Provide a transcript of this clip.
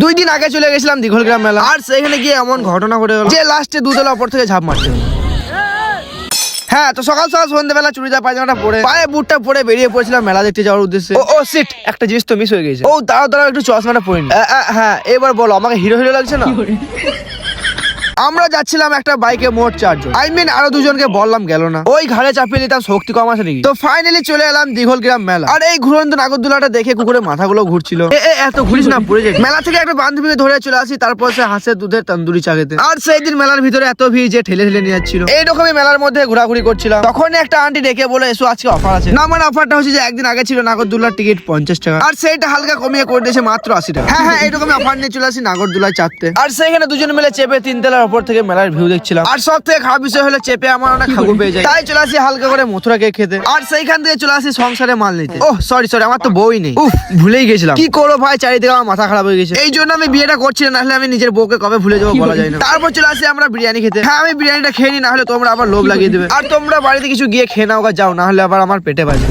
2 দিন আগে চলে গেছিলাম দিঘলগ্রাম মেলা, আর সেখানে গিয়ে এমন ঘটনা ঘটে গেল যে লাস্টে 2 তলা উপর থেকে ঝাঁপ মারতে হলো। হ্যাঁ, তো সকাল সকাল সন্ধ্যাবেলা চুড়িদার পায়জামাটা পরে পায়ে বুটটা পরে বেরিয়ে পড়েছিলাম মেলা দেখতে যাওয়ার উদ্দেশ্যে। ও সিট, একটা জিনিস তো মিস হয়ে গেছে। ও দাঁড়াও একটু চশমাটা পরে নি। হ্যাঁ, এবার বলো, আমাকে হিরো হিরো লাগছে না? আমরা যাচ্ছিলাম একটা বাইকে মোট 4 জন, আরো 2 জনকে বললাম গেল না, ওই ঘাড়ে চাপিয়ে নিতাম শক্তি কম আছে নাকি। তো ফাইনালি চলে এলাম দিঘলগ্রাম মেলা, আর এই ঘুরন্ত নাগরদোলাটা দেখে কুকুরের মাথাগুলো ঘুরছিল। এত ঘুরিস না, পড়ে যাবে। মেলা থেকে একটা বান্ধবীকে ধরে চলে আসি, তারপর সে হাঁসের দুধের তন্দুরি চা খেতে। আর সেই দিন মেলার ভিতরে এত ভিড় যে ঠেলে ঠেলে নিয়ে যাচ্ছিল। এইরকমই মেলার মধ্যে ঘোরাঘুরি করছিলাম, তখন একটা আন্টি ডেকে বলে, এসো আজকে অফার আছে। না মানে অফারটা হচ্ছে যে একদিন আগে ছিল নাগরদোলার টিকিট 50 টাকা, আর সেইটা হালকা কমিয়ে করে দিয়েছে মাত্র 80 টাকা। হ্যাঁ, এইরকমই অফার নিয়ে চলে আসি নাগরদোলায় চাপতে। আর সেখানে 2 জন মিলে চেপে 3 তলার উপর থেকে মেলার ভিউ দেখছিলাম। আর সব থেকে খারাপ বিষয় হলো চেপে আমার অনেক খাগু পেয়ে যায়, তাই চলে আসি হালকা করে মথুরা কেক খেতে। আর সেইখান থেকে চলে আসি সংসারে মাল নিতে। ওহ সরি, আমার তো বউই নেই। ভুলেই গেছিলাম। কি করবো ভাই, চারিদিকে আমার মাথা খারাপ হয়ে গেছে। এই জন্য আমি বিয়েটা করছি না, হলে আমি নিজের বউকে কবে ভুলে যাবো বলা যায় না। তারপর চলে আসি আমরা বিরিয়ানি খেতে। হ্যাঁ, আমি বিরিয়ানিটা খেয়ে নি, না হলে তোমরা আবার লোভ লাগিয়ে দেবে। আর তোমরা বাড়িতে কিছু গিয়ে খেয়ে নাও, যাও, না হলে আবার আমার পেটে বাজে।